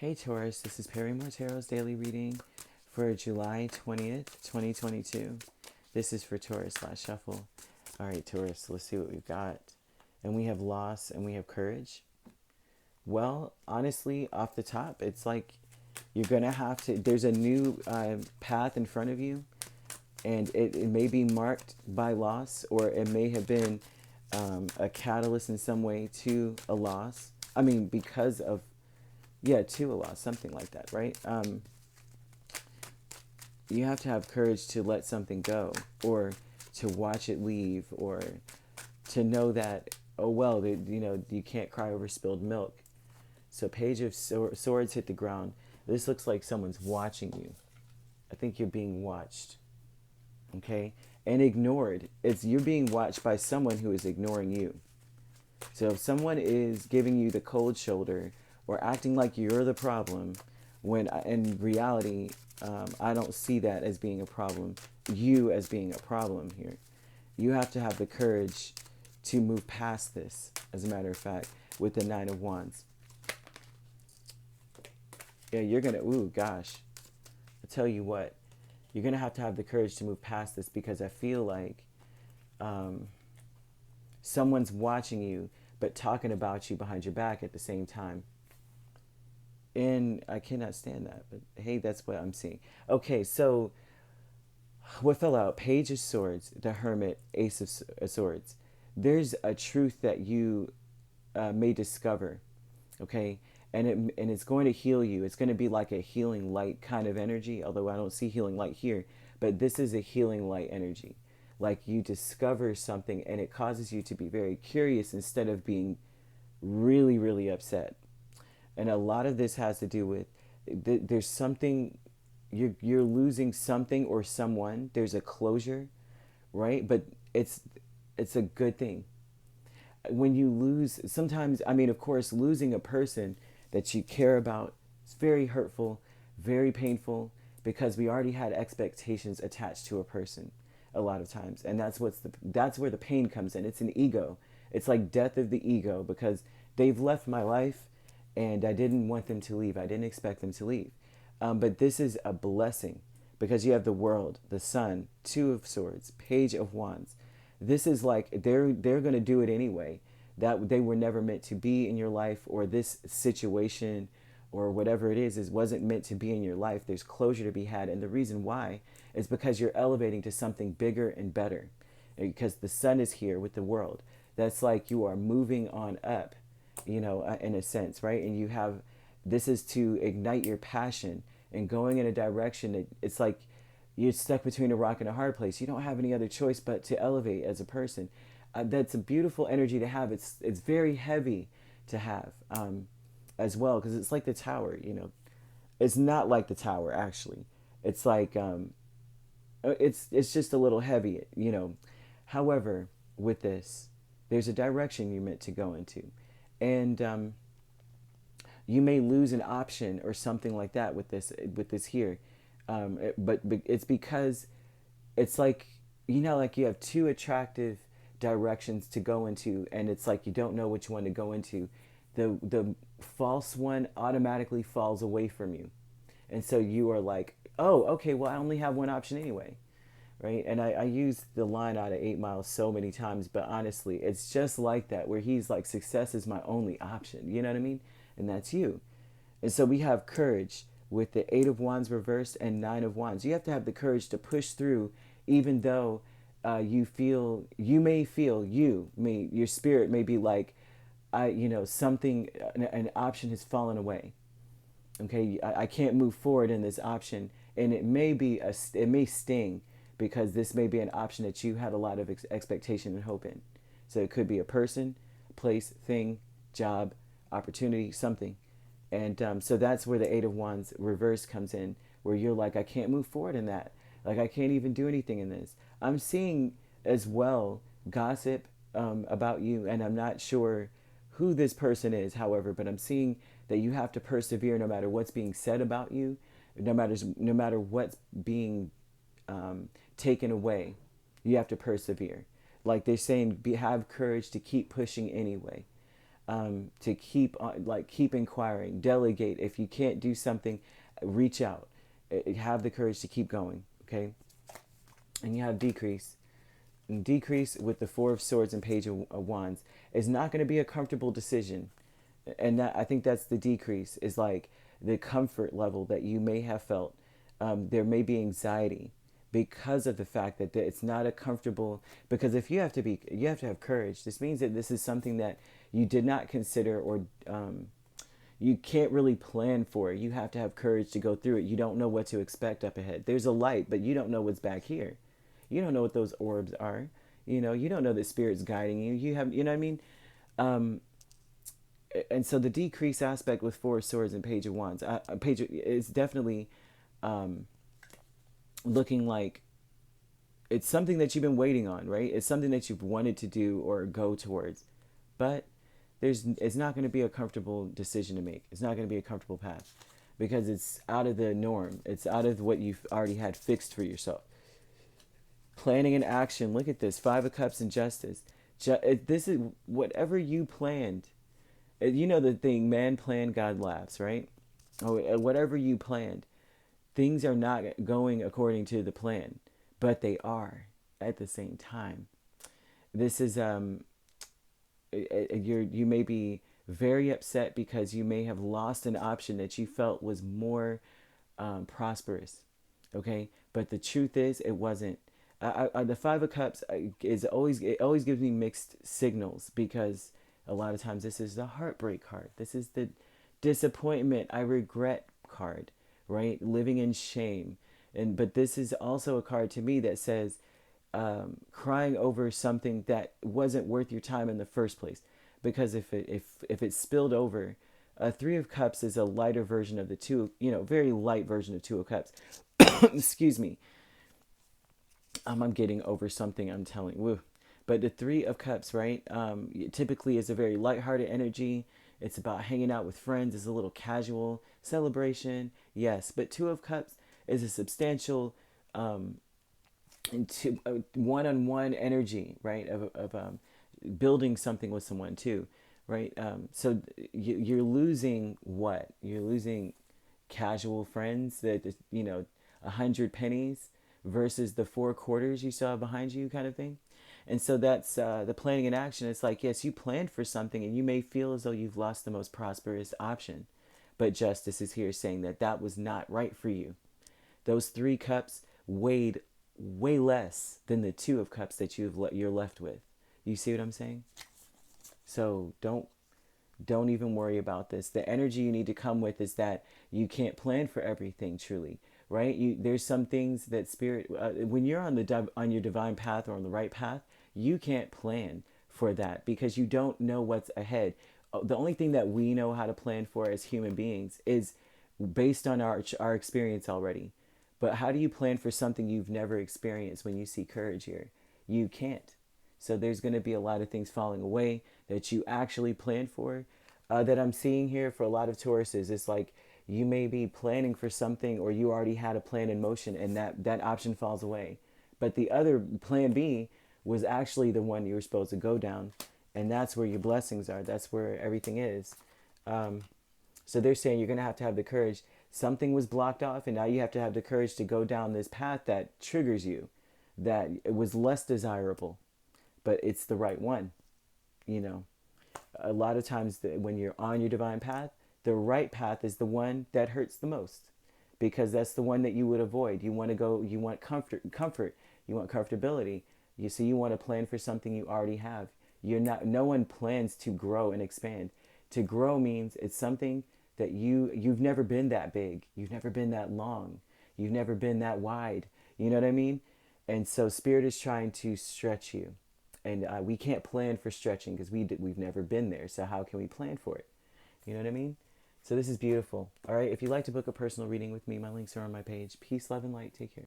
Hey Taurus, this is Perrymore Tarot's daily reading for July 20th, 2022. This is for Taurus/Shuffle. All right, Taurus, let's see what we've got. And we have loss and we have courage. Well, honestly, off the top, it's like you're going to have to, there's a new path in front of you, and it may be marked by loss, or it may have been a catalyst in some way to a loss. I mean, because of to a loss, something like that, right? You have to have courage to let something go, or to watch it leave, or to know that, oh well, you can't cry over spilled milk. So Page of Swords hit the ground. This looks like someone's watching you. I think you're being watched, okay? And ignored. You're being watched by someone who is ignoring you. So if someone is giving you the cold shoulder, or acting like you're the problem, when in reality, I don't see that as being a problem. You as being a problem here. You have to have the courage to move past this, as a matter of fact, with the Nine of Wands. Yeah, you're going to, ooh, gosh. I'll tell you what. You're going to have the courage to move past this, because I feel like someone's watching you, but talking about you behind your back at the same time. And I cannot stand that, but hey, that's what I'm seeing. Okay, so what fell out? Page of Swords, the Hermit, Ace of Swords. There's a truth that you may discover, okay? And it's going to heal you. It's going to be like a healing light kind of energy, although I don't see healing light here. But this is a healing light energy. Like you discover something and it causes you to be very curious instead of being really, really upset. And a lot of this has to do with there's something, you're losing something or someone. There's a closure, right? But it's a good thing. When you lose, sometimes, I mean, of course, losing a person that you care about is very hurtful, very painful, because we already had expectations attached to a person a lot of times. And that's where the pain comes in. It's an ego. It's like death of the ego, because they've left my life and I didn't want them to leave. I didn't expect them to leave. But this is a blessing, because you have the World, the Sun, Two of Swords, Page of Wands. This is like they're going to do it anyway. That they were never meant to be in your life, or this situation or whatever it is wasn't meant to be in your life. There's closure to be had. And the reason why is because you're elevating to something bigger and better. Because the Sun is here with the World. That's like you are moving on up, in a sense, right? And you have, this is to ignite your passion and going in a direction that it's like you're stuck between a rock and a hard place. You don't have any other choice but to elevate as a person. That's a beautiful energy to have. It's very heavy to have as well, because it's like the Tower, It's not like the Tower, actually. It's like, it's just a little heavy, However, with this, there's a direction you're meant to go into. And you may lose an option or something like that with this here. But it's because it's like, like you have two attractive directions to go into, and it's like you don't know which one to go into. The false one automatically falls away from you. And so you are like, oh, okay, well, I only have one option anyway. Right? And I use the line out of 8 Mile so many times, but honestly, it's just like that, where he's like, success is my only option. You know what I mean? And that's you. And so we have courage with the Eight of Wands reversed and Nine of Wands. You have to have the courage to push through, even though your spirit may be like, something, an option has fallen away. Okay, I can't move forward in this option, and it may sting, because this may be an option that you had a lot of expectation and hope in. So it could be a person, place, thing, job, opportunity, something. And so that's where the Eight of Wands reverse comes in, where you're like, I can't move forward in that. Like, I can't even do anything in this. I'm seeing as well gossip about you, and I'm not sure who this person is, however, but I'm seeing that you have to persevere no matter what's being said about you, no matter what's being taken away. You have to persevere. Like they're saying, have courage to keep pushing anyway. to keep on, like keep inquiring, delegate. If you can't do something, reach out. Have the courage to keep going. Okay, and you have decrease. And decrease with the Four of Swords and Page of Wands is not going to be a comfortable decision, and that, I think that's the decrease, is like the comfort level that you may have felt. There may be anxiety because of the fact that it's not a comfortable, because if you have to be, you have to have courage. This means that this is something that you did not consider, or you can't really plan for. You have to have courage to go through it. You don't know what to expect up ahead. There's a light, but you don't know what's back here. You don't know what those orbs are. You don't know that spirit's guiding you. You have, you know what I mean? Um, and so the decrease aspect with Four of Swords and Page of Wands, Page is definitely looking like it's something that you've been waiting on, right? It's something that you've wanted to do or go towards, but it's not going to be a comfortable decision to make. It's not going to be a comfortable path because it's out of the norm. It's out of what you've already had fixed for yourself. Planning and action. Look at this. Five of Cups and Justice. This is whatever you planned. You know the thing, man planned, God laughs, right? Whatever you planned, things are not going according to the plan, but they are at the same time. This is you may be very upset because you may have lost an option that you felt was more prosperous. Okay, but the truth is, it wasn't. The Five of Cups is always, it always gives me mixed signals, because a lot of times this is the heartbreak card. This is the disappointment, I regret card, right? Living in shame. But this is also a card to me that says crying over something that wasn't worth your time in the first place. Because if it spilled over, Three of Cups is a lighter version of the two, very light version of Two of Cups. Excuse me. I'm getting over something, I'm telling. Woo. But the Three of Cups, right, typically is a very lighthearted energy. It's about hanging out with friends. It's a little casual celebration. Yes, but Two of Cups is a substantial one-on-one energy, right, of building something with someone too, right? So you're losing what? You're losing casual friends that, 100 pennies versus the 4 quarters you saw behind you, kind of thing. And so that's the planning and action. It's like, yes, you planned for something and you may feel as though you've lost the most prosperous option. But justice is here saying that that was not right for you. Those 3 cups weighed way less than the 2 of cups that you're left with. You see what I'm saying? So don't even worry about this. The energy you need to come with is that you can't plan for everything truly, right? There's some things that spirit, when you're on your divine path or on the right path, you can't plan for that because you don't know what's ahead. The only thing that we know how to plan for as human beings is based on our experience already. But how do you plan for something you've never experienced when you see courage here? You can't. So there's going to be a lot of things falling away that you actually planned for. That I'm seeing here for a lot of Tauruses. It's like you may be planning for something, or you already had a plan in motion, and that option falls away. But the other plan B was actually the one you were supposed to go down, and that's where your blessings are. That's where everything is. So they're saying you're going to have the courage. Something was blocked off, and now you have to have the courage to go down this path that triggers you, that it was less desirable, but it's the right one. A lot of times when you're on your divine path, the right path is the one that hurts the most, because that's the one that you would avoid. You want to go, you want comfort, you want comfortability. You want to plan for something you already have. No one plans to grow and expand. To grow means it's something that you've never been that big. You've never been that long. You've never been that wide. You know what I mean? And so Spirit is trying to stretch you. And we can't plan for stretching because we've never been there. So how can we plan for it? You know what I mean? So this is beautiful. All right. If you'd like to book a personal reading with me, my links are on my page. Peace, love, and light. Take care.